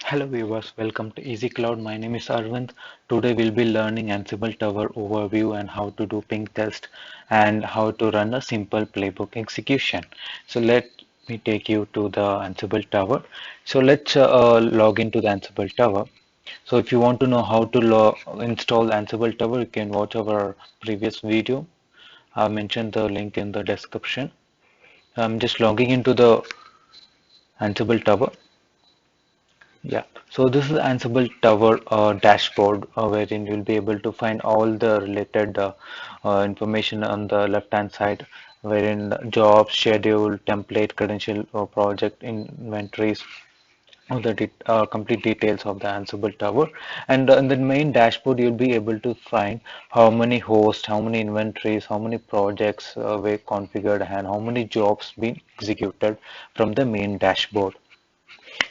Hello viewers, welcome to Easy Cloud. My name is Arvind. Today we'll be learning Ansible Tower overview and how to do ping test and how to run a simple playbook execution. So let me take you to the Ansible Tower. So let's log into the Ansible Tower. So if you want to know how to install Ansible Tower, you can watch our previous video. I mentioned the link in the description. I'm just logging into the Ansible Tower. Yeah, so this is Ansible Tower dashboard wherein you'll be able to find all the related information on the left hand side, wherein job, schedule, template, credential, project inventories, all the complete details of the Ansible Tower. And in the main dashboard, you'll be able to find how many hosts, how many inventories, how many projects were configured, and how many jobs been executed from the main dashboard.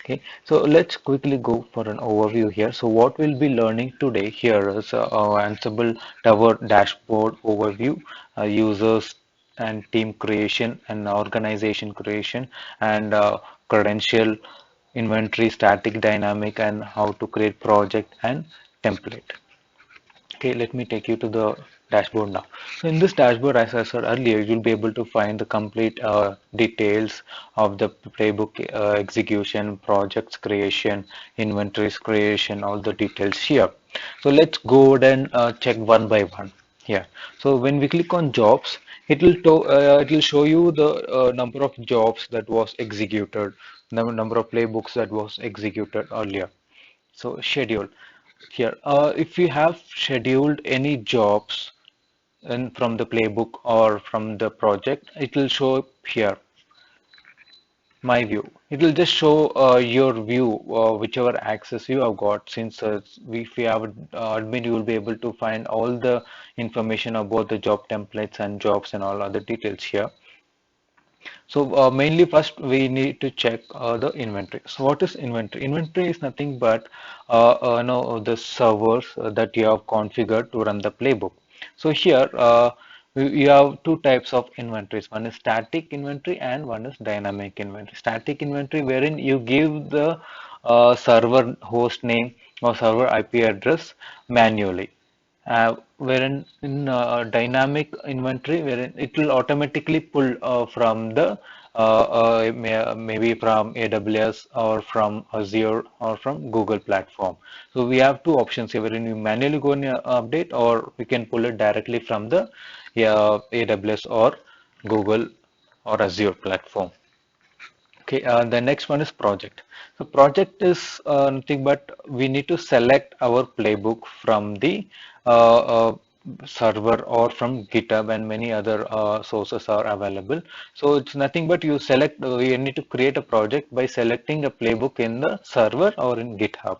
Okay, so let's quickly go for an overview here. So what we'll be learning today here is Ansible Tower dashboard overview, users and team creation and organization creation and credential inventory, static, dynamic, and how to create project and template. Okay, let me take you to the dashboard now. So in this dashboard, as I said earlier, you'll be able to find the complete details of the playbook execution, projects creation, inventories creation, all the details here. So let's go ahead and check one by one here. So when we click on jobs, it will show you the number of jobs that was executed, number of playbooks that was executed earlier. So schedule here. If you have scheduled any jobs from the playbook or from the project, it will show up here. My view. It will just show your view, whichever access you have got. Since if you have admin, you will be able to find all the information about the job templates and jobs and all other details here. So mainly first we need to check the inventory. So what is inventory? Inventory is nothing but the servers that you have configured to run the playbook. So here you have two types of inventories. One is static inventory and one is dynamic inventory. Static inventory wherein you give the server host name or server IP address manually, wherein in dynamic inventory, wherein it will automatically pull from the maybe from AWS or from Azure or from Google platform. So we have two options here, wherein you manually go and update, or we can pull it directly from the AWS or Google or Azure platform. Okay, the next one is project. So project is nothing but we need to select our playbook from the uh, uh, server or from GitHub, and many other sources are available. So it's nothing but you select, you need to create a project by selecting a playbook in the server or in GitHub.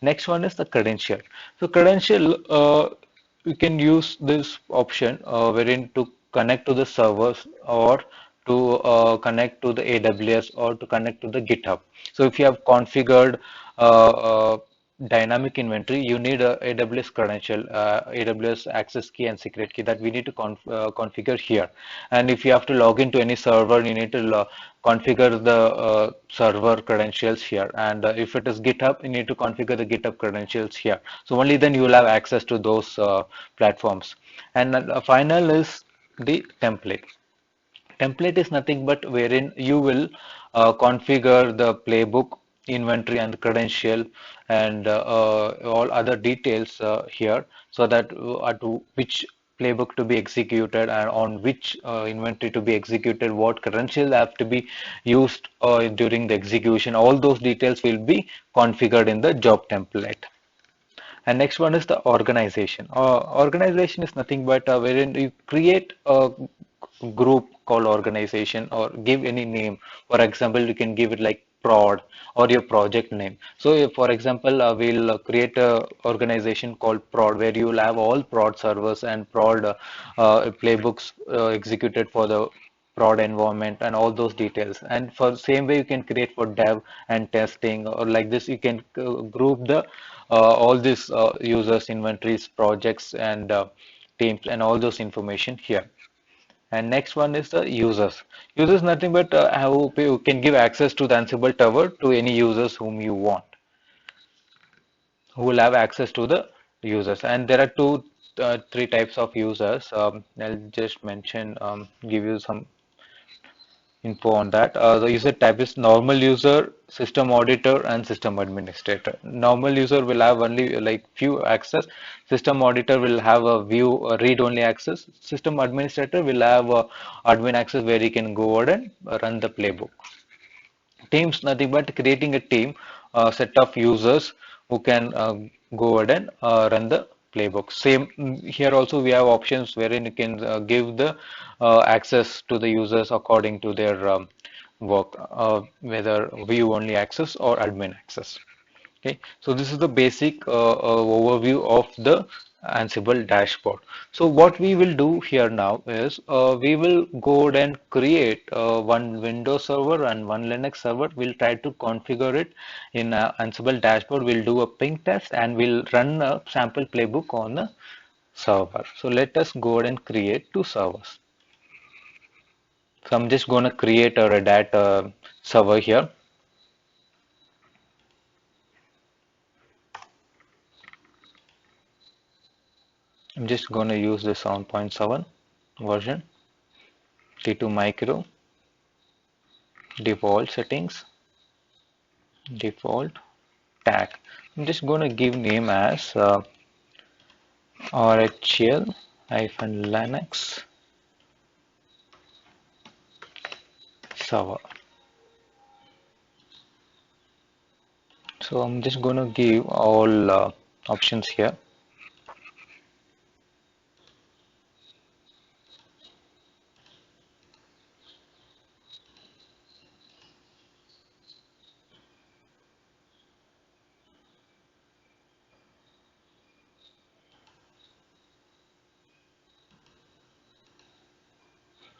Next one is the credential. So credential, you can use this option wherein to connect to the servers or to connect to the AWS or to connect to the GitHub. So if you have configured dynamic inventory, you need a AWS credential, AWS access key and secret key that we need to configure here. And if you have to log into any server, you need to configure the server credentials here. And if it is GitHub, you need to configure the GitHub credentials here. So only then you will have access to those platforms. And final is the template. Template is nothing but wherein you will configure the playbook, inventory, and the credential and all other details here, so that to which playbook to be executed and on which inventory to be executed, what credentials have to be used during the execution. All those details will be configured in the job template. And next one is the organization. Organization is nothing but wherein you create a group called organization or give any name. For example, you can give it like prod or your project name. So if, for example, we'll create a organization called prod where you will have all prod servers and prod playbooks executed for the prod environment and all those details. And for same way you can create for dev and testing, or like this you can group the all these users, inventories, projects, and teams, and all those information here. And next one is the users. Users nothing but how you can give access to the Ansible Tower to any users whom you want. who will have access to the users. And there are three types of users. I'll just mention, give you some info on that. The user type is normal user, system auditor, and system administrator. Normal user will have only like few access. System auditor will have a view, read-only access. System administrator will have admin access where he can go ahead and run the playbook. Teams nothing but creating a team, a set of users who can go ahead and run the playbook. Same here also we have options wherein you can give the access to the users according to their work, whether view only access or admin access. Okay, so this is the basic overview of the Ansible dashboard. So what we will do here now is we will go ahead and create one Windows server and one Linux server. We'll try to configure it in Ansible dashboard. We'll do a ping test and we'll run a sample playbook on the server. So let us go ahead and create two servers. So I'm just going to create a Red Hat server here. I'm just going to use the 7.7 version, T2 micro, default settings, default tag. I'm just going to give name as RHEL-Linux server. So I'm just going to give all options here.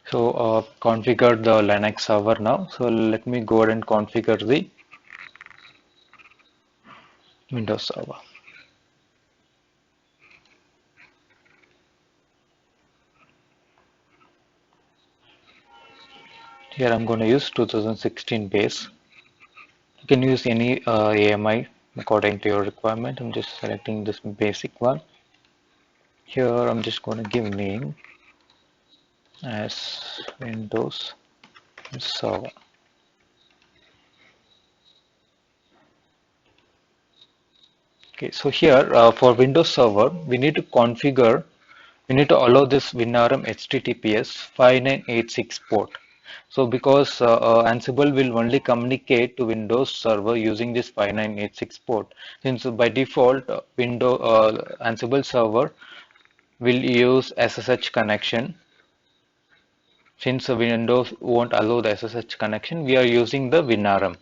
So configure the Linux server now. So let me go ahead and configure the Windows server. Here I'm going to use 2016 base. You can use any AMI according to your requirement. I'm just selecting this basic one. Here I'm just going to give name as Windows server. Okay, so here for Windows Server, we need to configure, we need to allow this WinRM HTTPS 5986 port. So because Ansible will only communicate to Windows Server using this 5986 port, since by default Ansible Server will use SSH connection. Since Windows won't allow the SSH connection, we are using the WinRM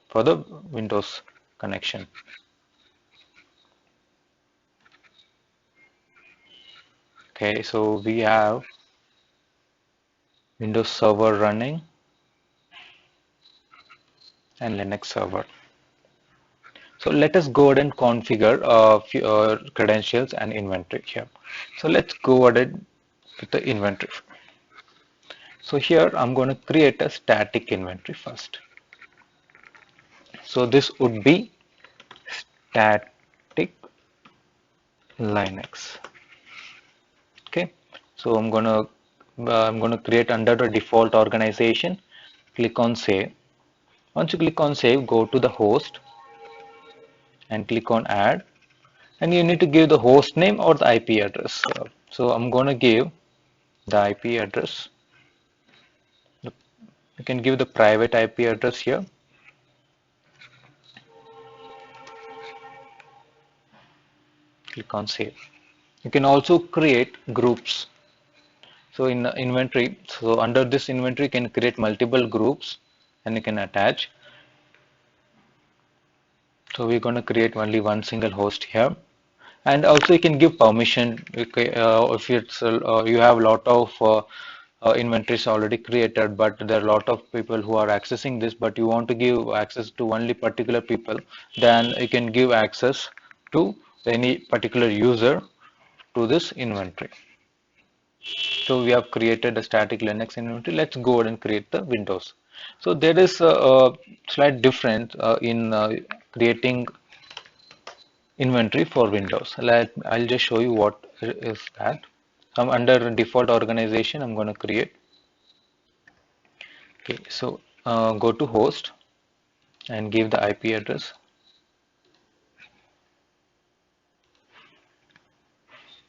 for the Windows connection. Okay, so we have Windows Server running and Linux server. So let us go ahead and configure credentials and inventory here. So let's go ahead with the inventory. So here I'm going to create a static inventory first. So this would be static Linux. Okay, so I'm going to create under the default organization. Click on save. Once you click on save, go to the host and click on add, and you need to give the host name or the IP address. So I'm going to give the IP address. You can give the private IP address here. Click on save. You can also create groups. So in inventory, so under this inventory, you can create multiple groups and you can attach. So we're going to create only one single host here. And also you can give permission if it's you have a lot of inventories already created, but there are a lot of people who are accessing this, but you want to give access to only particular people, then you can give access to any particular user to this inventory. So we have created a static Linux inventory. Let's go ahead and create the Windows. So there is a slight difference in creating inventory for Windows. I'll just show you what is that. I'm under default organization. I'm going to create. Okay, so go to host and give the IP address.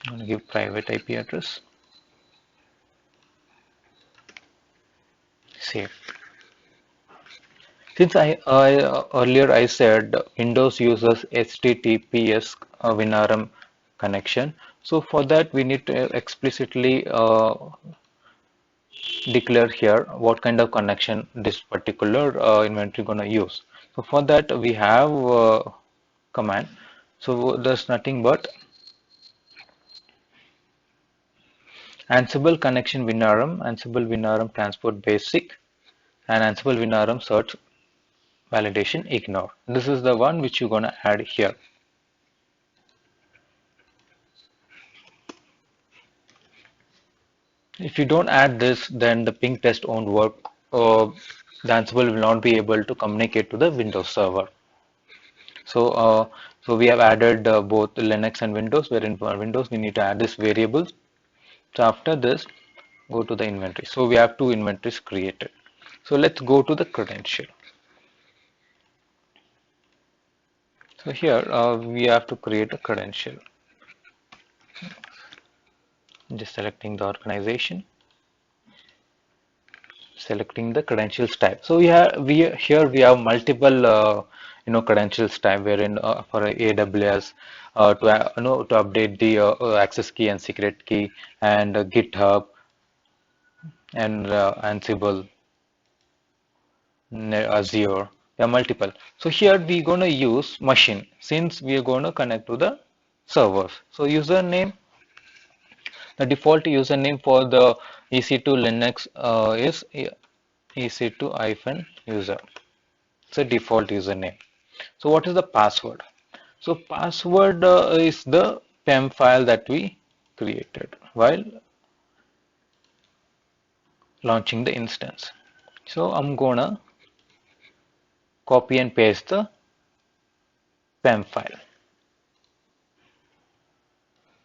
I'm going to give private IP address. Save. Since earlier I said Windows uses HTTPS WinRM connection, so for that we need to explicitly declare here what kind of connection this particular inventory gonna use. So for that we have command. So there's nothing but Ansible connection WinRM, Ansible WinRM transport basic, and Ansible WinRM search validation ignore. This is the one which you're gonna add here. If you don't add this, then the ping test won't work. The Ansible will not be able to communicate to the Windows server. So, so we have added both Linux and Windows. Wherein for Windows we need to add this variable. So after this, go to the inventory. So we have two inventories created. So let's go to the credential. So here we have to create a credential. Just selecting the organization, selecting the credentials type. So here we have multiple credentials type, wherein for AWS to update the access key and secret key, and GitHub and Ansible, Azure. There are multiple. So here we're going to use machine since we are going to connect to the servers. So username, the default username for the EC2 Linux is EC2-user. It's a default username. So what is the password? So password is the PEM file that we created while launching the instance. So I'm gonna copy and paste the PEM file.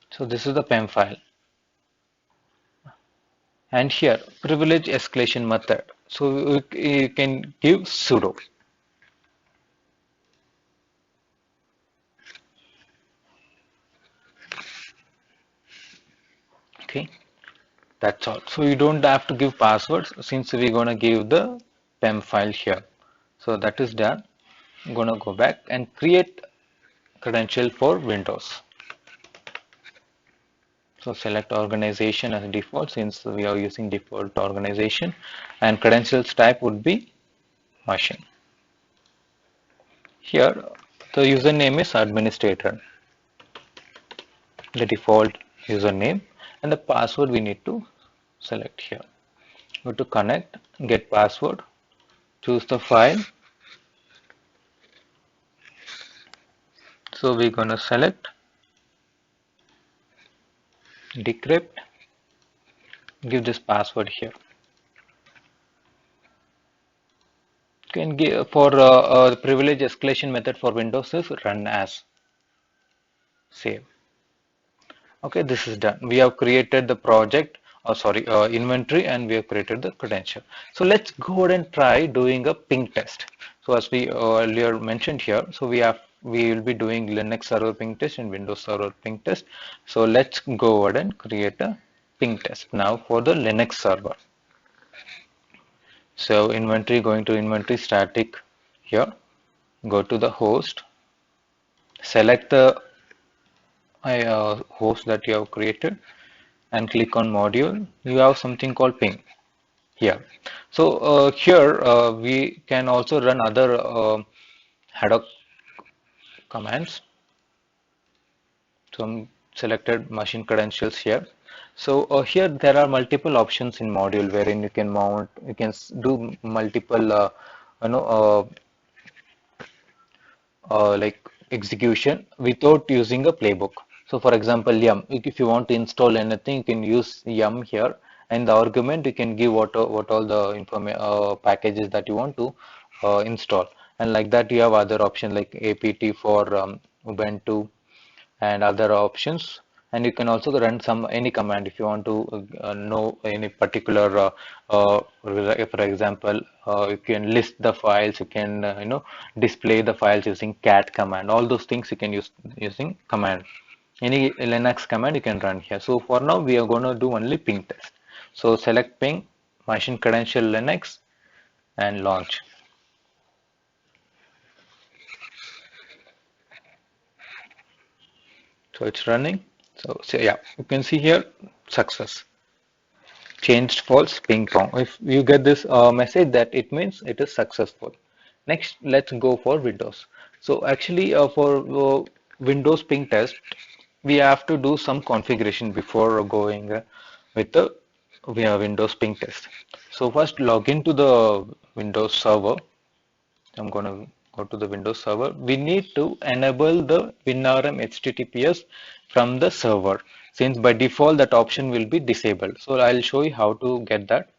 So this is the PEM file. And here privilege escalation method. So you can give sudo. Okay, that's all. So you don't have to give passwords since we're gonna give the PEM file here. So that is done. I'm gonna go back and create credential for Windows. So select organization as default since we are using default organization, and credentials type would be machine. Here the username is administrator, the default username, and the password we need to select here. Go to connect, get password, choose the file. So we're gonna select decrypt, give this password here. You can give for the privilege escalation method for Windows is run as. Save. Okay, this is done. We have created the project, inventory, and we have created the credential. So let's go ahead and try doing a ping test. So as we earlier mentioned here, so we will be doing Linux server ping test and Windows server ping test. So let's go ahead and create a ping test now for the Linux server. So inventory, going to inventory static here, go to the host, select the host that you have created and click on module. You have something called ping here. So here we can also run other Haddock commands. Some selected machine credentials here. So here there are multiple options in module wherein you can mount, you can do multiple you know like execution without using a playbook. So for example, yum, if you want to install anything, you can use yum here, and the argument you can give what all the packages that you want to install, and like that you have other option like apt for Ubuntu, and other options. And you can also run some any command if you want to know any particular for example, you can list the files, you can display the files using cat command. All those things you can use using command. Any Linux command you can run here. So for now we are going to do only ping test. So select ping, machine credential Linux, and launch. So it's running. So yeah, you can see here success. Changed false ping pong. If you get this message, that it means it is successful. Next, let's go for Windows. So actually for Windows ping test, we have to do some configuration before going with the Windows ping test. So first log into the Windows server. I'm going to go to the Windows server. We need to enable the WinRM HTTPS from the server, since by default that option will be disabled. So I'll show you how to get that.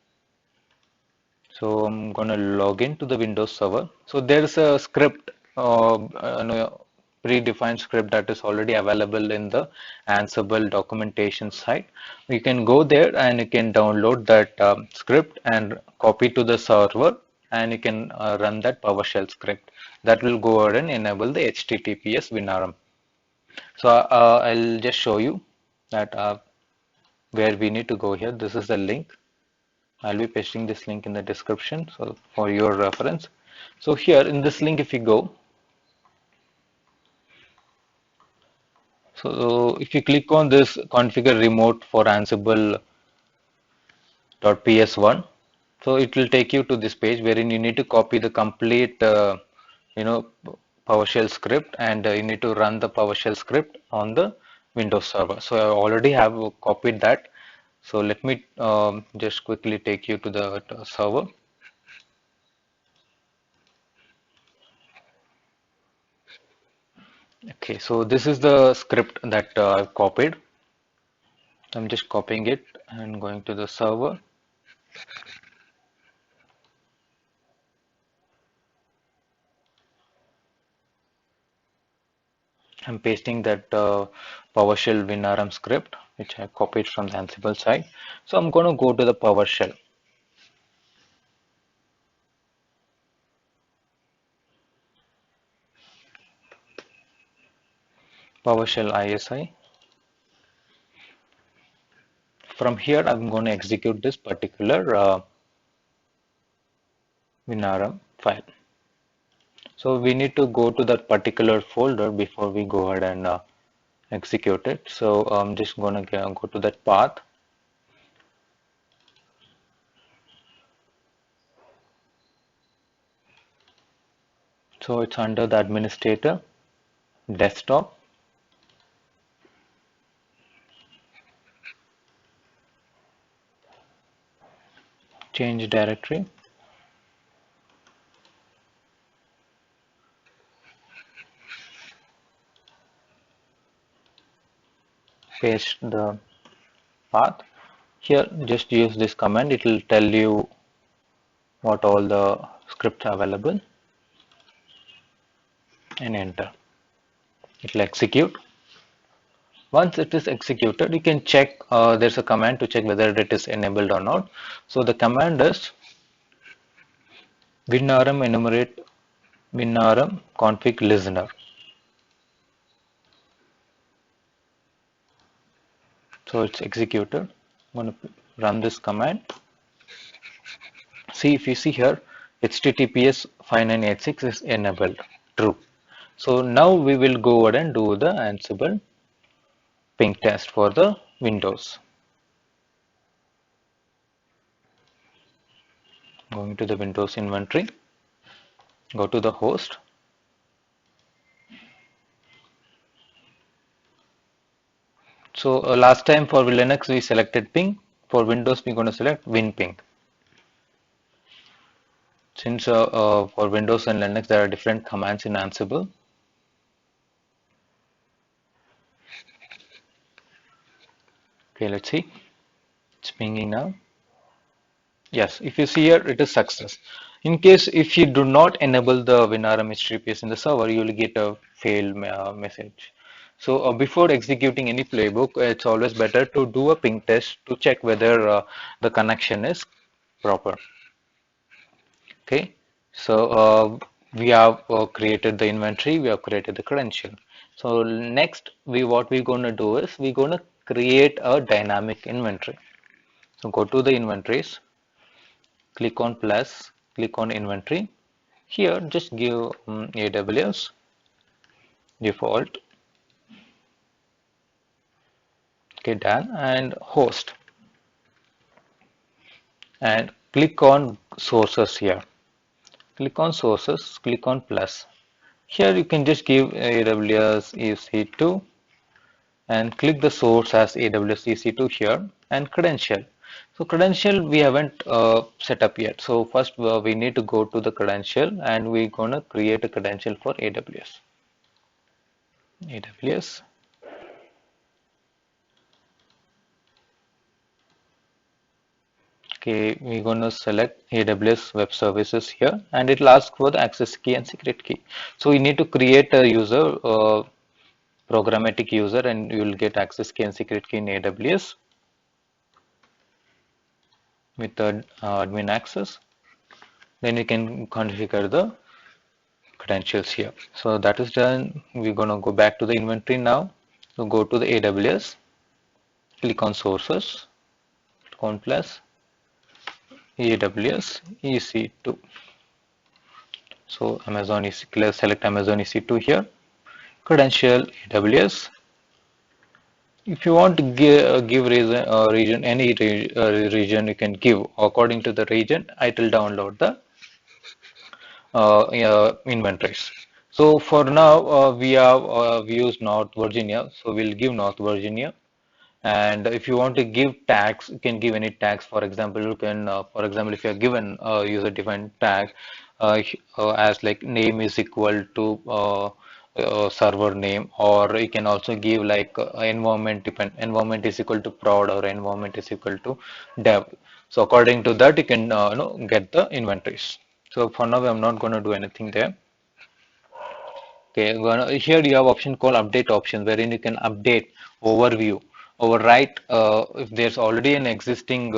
So I'm going to log into the Windows server. So there's a script, predefined script that is already available in the Ansible documentation site. You can go there and you can download that script and copy to the server, and you can run that PowerShell script. That will go ahead and enable the HTTPS WinRM. So I'll just show you that where we need to go here. This is the link. I'll be pasting this link in the description so for your reference. So here in this link, if you go, so if you click on this configure remote for Ansible.ps1, so it will take you to this page wherein you need to copy the complete you know PowerShell script, and you need to run the PowerShell script on the Windows server. So I already have copied that. So let me just quickly take you to the server. Okay, so this is the script that I've copied. I'm just copying it and going to the server. I'm pasting that PowerShell WinRM script, which I copied from the Ansible side. So I'm going to go to the PowerShell. PowerShell ISI. From here, I'm going to execute this particular WinRM file. So we need to go to that particular folder before we go ahead and execute it. So I'm just going to go to that path. So it's under the administrator, desktop, change directory, paste the path. Here, just use this command. It will tell you what all the scripts are available, and enter. It will execute. Once it is executed, you can check. There's a command to check whether it is enabled or not. So the command is WinRM enumerate WinRM config listener. So it's executed. I'm going to run this command. See, if you see here, HTTPS 5986 is enabled, true. So now we will go ahead and do the Ansible ping test for the Windows. Going to the Windows inventory, go to the host. So last time for Linux we selected ping. For Windows we're going to select WinPing. Since for Windows and Linux there are different commands in Ansible. Okay, let's see. It's pinging now. Yes, if you see here, it is success. In case if you do not enable the WinRM HTTPS in the server, you will get a failed message. So before executing any playbook, it's always better to do a ping test to check whether the connection is proper. Okay, so we have created the inventory, we have created the credential. So next, what we're going to do is we're going to create a dynamic inventory. So go to the inventories, click on plus, click on inventory. Here, just give AWS default. Okay, done, and host, and click on sources here. Click on sources, click on plus. Here you can just give AWS EC2 and click the source as AWS EC2 here and credential. So credential we haven't set up yet. So first we need to go to the credential and we're gonna create a credential for AWS. AWS. Okay, we're going to select AWS Web Services here and it will ask for the access key and secret key. So we need to create a user, programmatic user, and you will get access key and secret key in AWS with the admin access. Then you can configure the credentials here. So that is done. We're going to go back to the inventory now. So go to the AWS, click on sources, click on plus AWS EC2. So Amazon EC2, select Amazon EC2 here, credential AWS. If you want to give region, any region you can give according to the region. It will download the inventories. So for now we use North Virginia, so we'll give North Virginia. And if you want to give tags, you can give any tags. For example, you can, for example, if you are given user defined tag as like name is equal to server name, or you can also give like environment is equal to prod, or environment is equal to dev. So according to that, you can get the inventories. So for now, I'm not going to do anything there. Okay, here you have option called update option, wherein you can update overview, overwrite if there's already an existing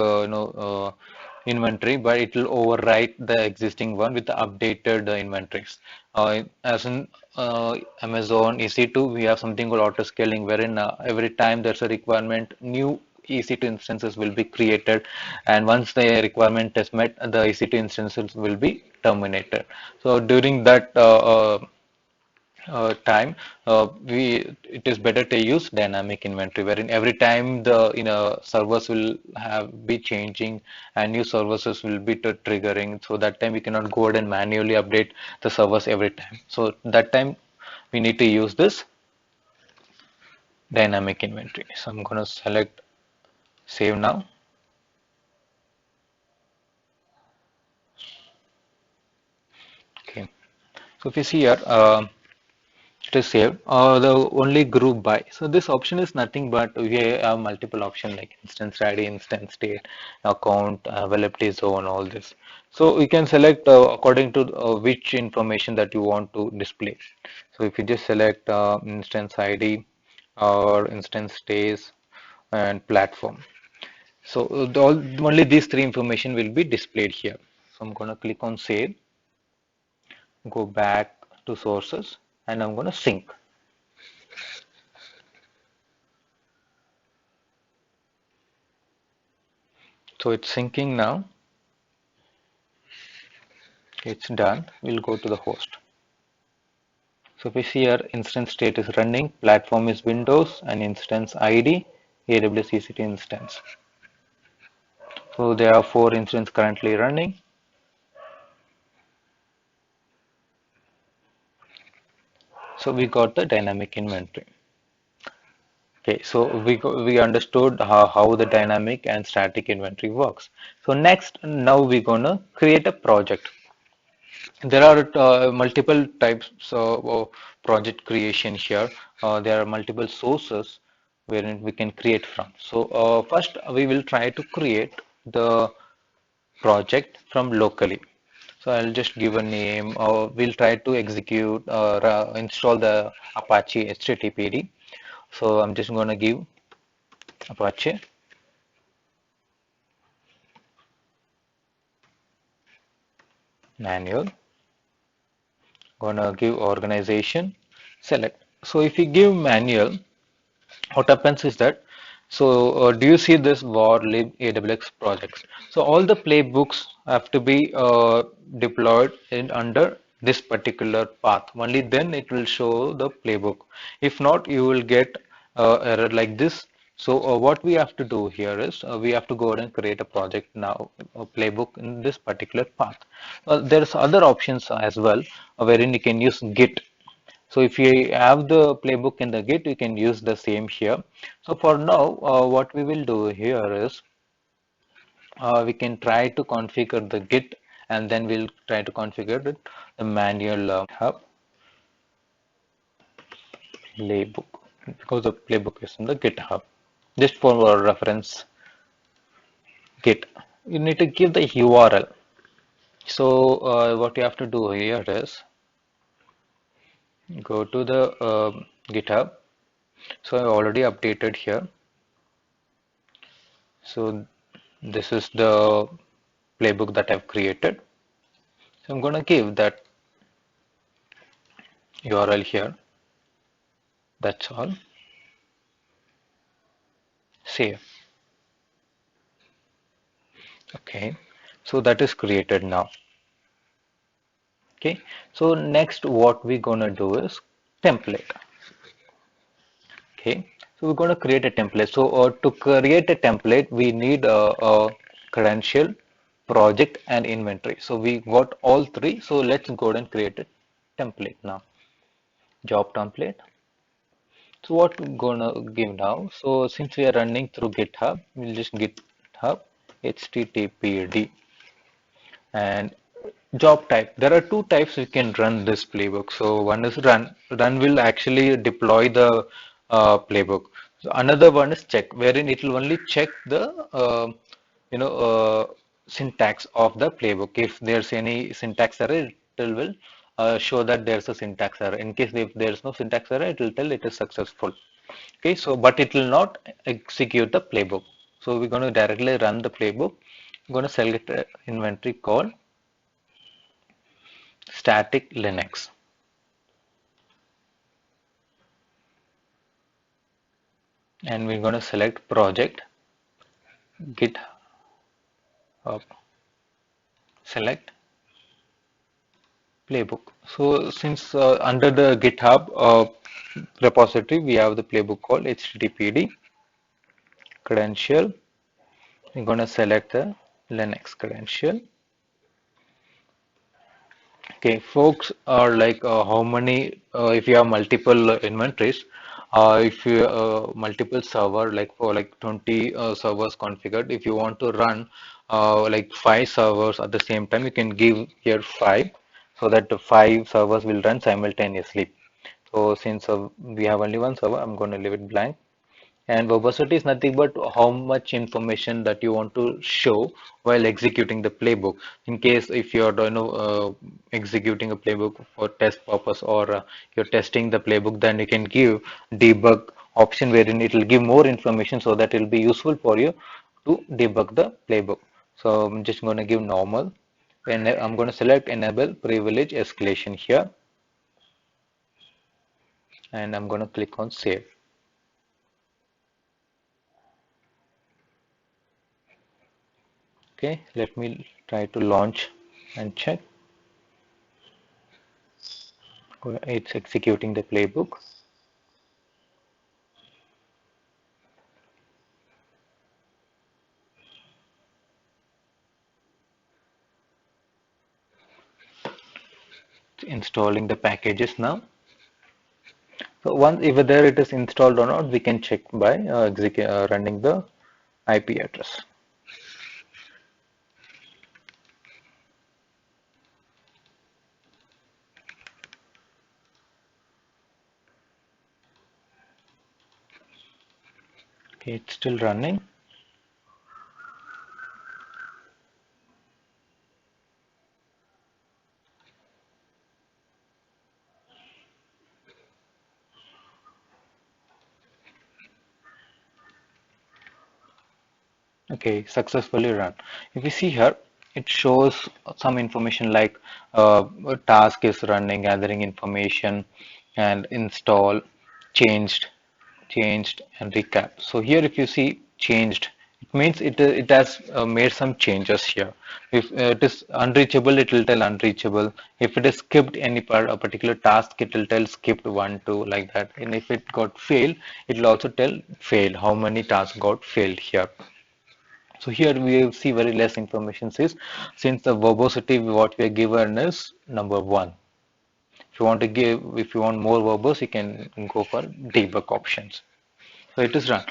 inventory, but it will overwrite the existing one with the updated inventories. As in Amazon EC2, we have something called auto scaling, wherein every time there's a requirement, new EC2 instances will be created, and once the requirement is met, the EC2 instances will be terminated. So during that time, it is better to use dynamic inventory, wherein every time the servers will be changing and new services will be triggering. So that time we cannot go ahead and manually update the servers every time. So that time we need to use this dynamic inventory. So I'm going to select save now. Okay. So if you see here, it is saved. The only group by. So this option is nothing but we have multiple options like instance ID, instance state, account, availability zone, all this. So we can select according to which information that you want to display. So if you just select instance ID or instance stays and platform. So only these three information will be displayed here. So I'm going to click on save, go back to sources, and I'm going to sync. So it's syncing now. It's done. We'll go to the host. So if we see here, instance state is running, platform is Windows, and instance ID, AWS EC2 instance. So there are 4 instances currently running. So we got the dynamic inventory. Okay, so we understood how the dynamic and static inventory works. So next, now we're gonna create a project. There are multiple types of project creation here. There are multiple sources wherein we can create from. So first we will try to create the project from locally. So I'll just give a name, or we'll try to execute or install the Apache HTTPD. So I'm just going to give Apache manual, gonna give organization, select. So if you give manual, what happens is that, so do you see this var lib AWX projects? So all the playbooks have to be deployed in under this particular path. Only then it will show the playbook. If not, you will get error like this. So what we have to do here is we have to go ahead and create a project now, a playbook in this particular path. There's other options as well, wherein you can use Git. So if you have the playbook in the Git, you can use the same here. So for now, what we will do here is we can try to configure the Git, and then we'll try to configure the manual hub playbook, because the playbook is in the GitHub. Just for our reference, Git. You need to give the URL. So what you have to do here is go to the GitHub. So I already updated here. So this is the playbook that I've created. So I'm going to give that URL here. That's all. Save. Okay. So that is created now. Okay. So next what we're going to do is template. Okay. So we're going to create a template. So to create a template, we need a credential, project, and inventory. So we got all three. So let's go ahead and create a template now. Job template. So what we're gonna give now, so since we are running through GitHub, we'll just GitHub HTTPD and job type. There are two types we can run this playbook. So one is run. Run will actually deploy the playbook. So another one is check, wherein it will only check the you know syntax of the playbook. If there's any syntax error, it will show that there's a syntax error. In case if there's no syntax error, it will tell it is successful. Okay, so but it will not execute the playbook. So we're going to directly run the playbook. I'm going to select inventory called static Linux, and we're going to select project GitHub, select playbook. So since under the GitHub repository, we have the playbook called HTTPD credential. We're going to select the Linux credential. Okay, folks are like how many, if you have multiple inventories, if you multiple server, like for like 20 servers configured, if you want to run like 5 servers at the same time, you can give here 5, so that the 5 servers will run simultaneously. So since we have only one server, I'm going to leave it blank. And verbosity is nothing but how much information that you want to show while executing the playbook. In case if you're executing a playbook for test purpose, or you're testing the playbook, then you can give debug option, wherein it will give more information, so that it will be useful for you to debug the playbook. So I'm just going to give normal, and I'm going to select enable privilege escalation here, and I'm going to click on save. Okay, let me try to launch and check. It's executing the playbook. It's installing the packages now. So once whether it is installed or not, we can check by running the IP address. Okay, it's still running. Okay, successfully run. If you see here, it shows some information like a task is running, gathering information, and install, changed, and recap. So here, if you see changed, it means it has made some changes here. If it is unreachable, it will tell unreachable. If it is skipped any part, a particular task, it will tell skipped one, two, like that. And if it got failed, it will also tell failed, how many tasks got failed here. So here we see very less information says since the verbosity what we are given is number one. If you want more verbose, you can go for debug options. So it is run,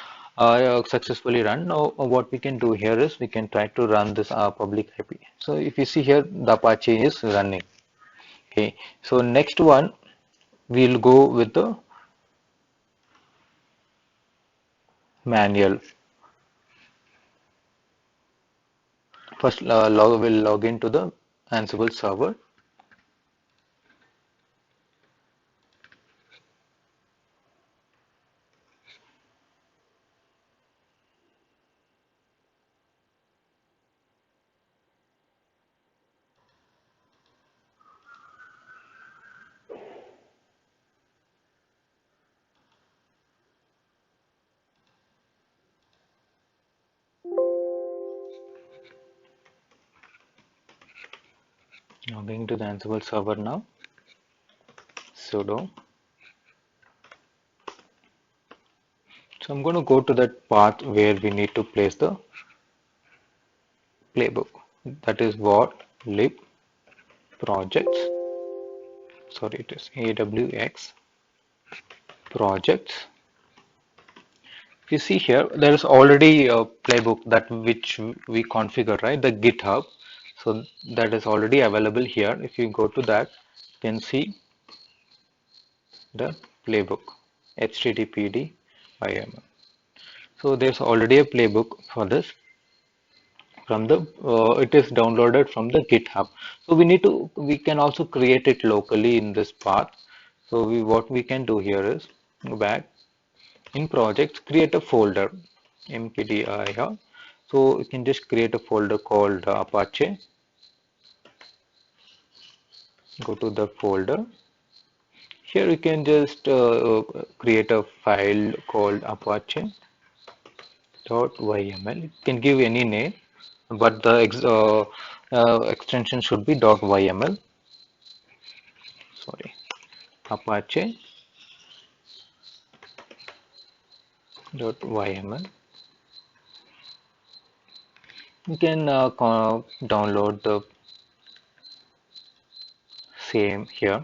successfully run. Now what we can do here is we can try to run this public IP. So if you see here, the Apache is running. Okay. So next one we'll go with the manual. First, we'll log into the Ansible server. Logging to the Ansible server now. Sudo. So I'm going to go to that path where we need to place the playbook. That is what lib projects. Sorry, it is AWX projects. If you see here, there is already a playbook that which we configure, right? The GitHub. So that is already available here. If you go to that, you can see the playbook HTTPD IML. So there's already a playbook for this. From the it is downloaded from the GitHub. So we can also create it locally in this path. So what we can do here is go back in projects, create a folder mkdir. So you can just create a folder called Apache. Go to the folder. Here you can just create a file called apache.yml. You can give any name, but the extension should be .yml. Sorry, apache.yml. You can download the same here.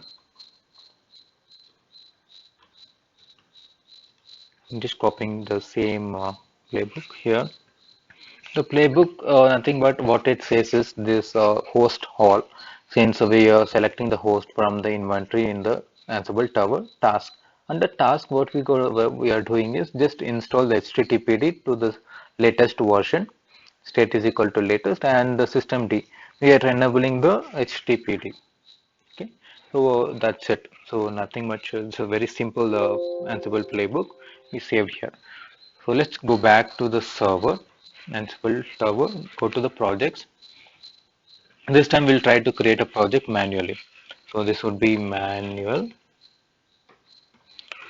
I'm just copying the same playbook here. The playbook, nothing but what it says is this host all, since we are selecting the host from the inventory in the Ansible Tower task. Under task, what we are doing is just install the HTTPD to the latest version. State is equal to latest and the systemd. We are enabling the HTTPD. Okay, so that's it. So nothing much. It's a very simple Ansible playbook we saved here. So let's go back to the server, Ansible server, go to the projects. This time we'll try to create a project manually. So this would be manual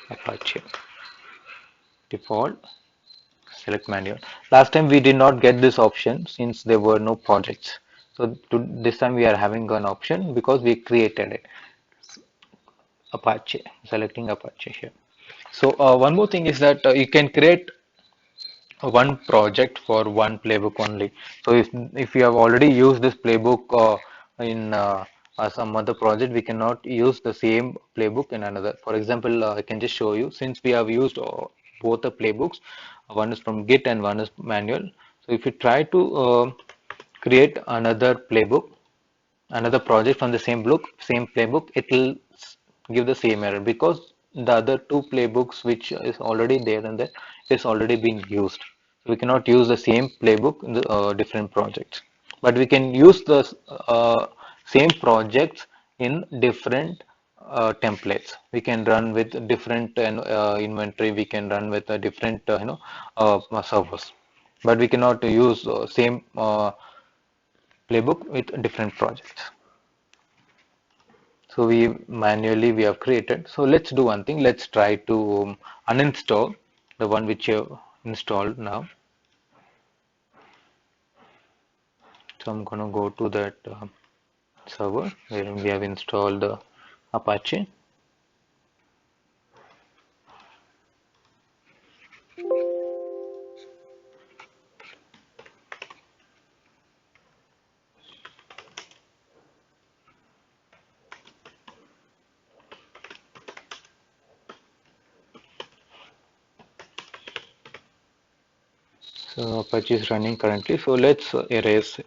Apache default, select manual. Last time we did not get this option since there were no projects. So this time we are having an option because we created it. Apache, selecting Apache here. So one more thing is that you can create one project for one playbook only. So if you have already used this playbook in some other project, we cannot use the same playbook in another. For example, I can just show you since we have used both the playbooks, one is from Git and one is manual. So if you try to create another playbook, another project from the same playbook, it will give the same error because the other two playbooks which is already there and that is already been used. So we cannot use the same playbook in the different projects, but we can use the same projects in different templates. We can run with different inventory. We can run with a different servers. but we cannot use same playbook with different projects. So we have created. So let's do one thing. Let's try to uninstall the one which you installed now. So I'm gonna go to that server where we have installed Apache. So Apache is running currently. So let's erase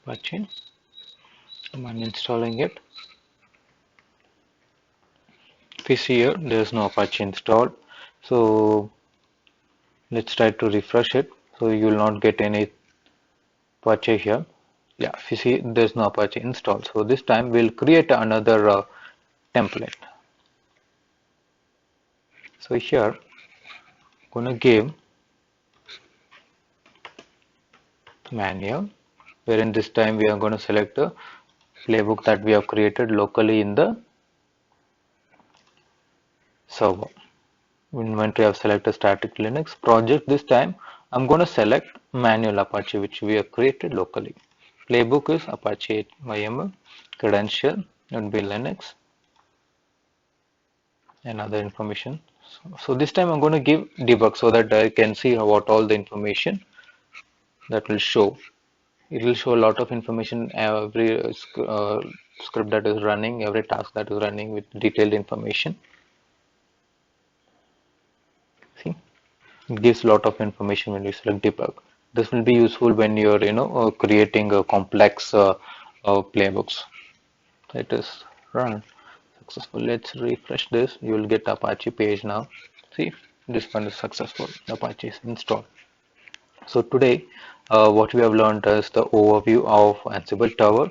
Apache. I'm uninstalling it. If you see here, there's no Apache installed. So let's try to refresh it. So you will not get any Apache here. Yeah, if you see, there's no Apache installed. So this time we'll create another template. So here, gonna give manual, wherein this time we are going to select the playbook that we have created locally in the server. Inventory, I've selected static Linux project. This time I'm going to select manual Apache, which we have created locally. Playbook is Apache YAML, credential would be Linux, and other information. So this time I'm going to give debug so that I can see what all the information that will show. It will show a lot of information, every script that is running, every task that is running with detailed information. See, it gives a lot of information when you select debug. This will be useful when you're, creating a complex playbooks. It is run successful. Let's refresh this. You will get Apache page now. See, this one is successful. Apache is installed. So today, what we have learned is the overview of Ansible Tower,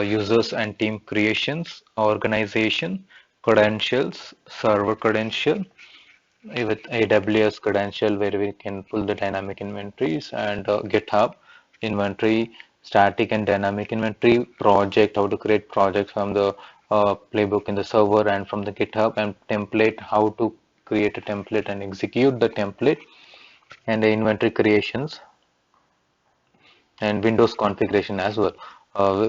users and team creations, organization, credentials, server credential, with AWS credential where we can pull the dynamic inventories, and GitHub inventory, static and dynamic inventory, project, how to create projects from the playbook in the server and from the GitHub, and template, how to create a template and execute the template, and the inventory creations and Windows configuration as well.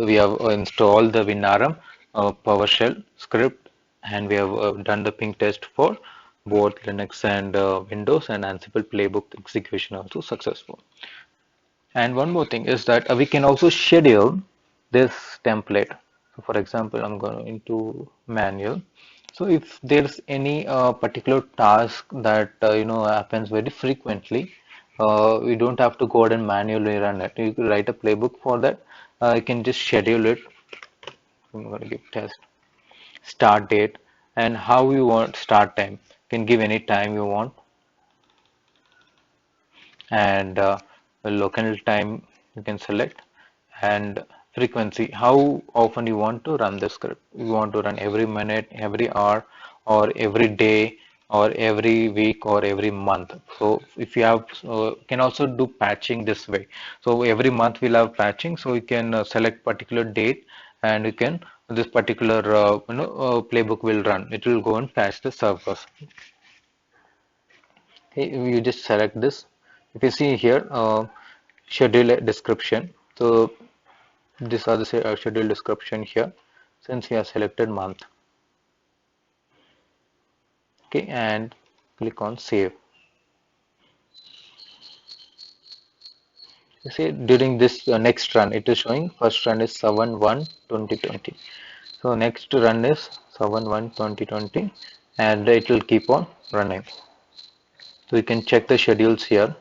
We have installed the WinRM PowerShell script, and we have done the ping test for both Linux and Windows, and Ansible playbook execution also successful. And one more thing is that we can also schedule this template. So for example, I'm going into manual. So if there's any particular task that happens very frequently, we don't have to go ahead and manually run it. You could write a playbook for that. You can just schedule it. I'm going to give test start date and how you want start time. You can give any time you want, and a local time you can select, and frequency, how often you want to run the script. You want to run every minute, every hour, or every day, or every week, or every month. So if you have can also do patching this way. So every month we'll have patching, so you can select particular date, and you can this particular playbook will run. It will go and patch the servers. Okay, you just select this. If you see here, schedule description. So these are the schedule description here. Since we have selected month, okay, and click on save. You see during this next run, it is showing first run is 7/1/2020. So next run is 7/1/2020, and it will keep on running. So you can check the schedules here.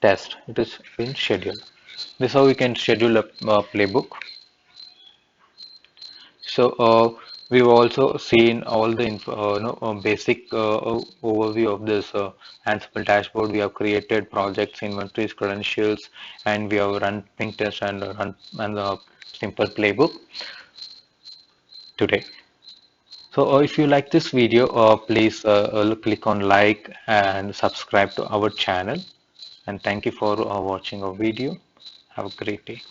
Test. It is in schedule. This is how we can schedule a playbook. So we've also seen all the basic overview of this Ansible dashboard. We have created projects, inventories, credentials, and we have run ping test and run and simple playbook today. So if you like this video, please click on like and subscribe to our channel. And thank you for watching our video. Have a great day.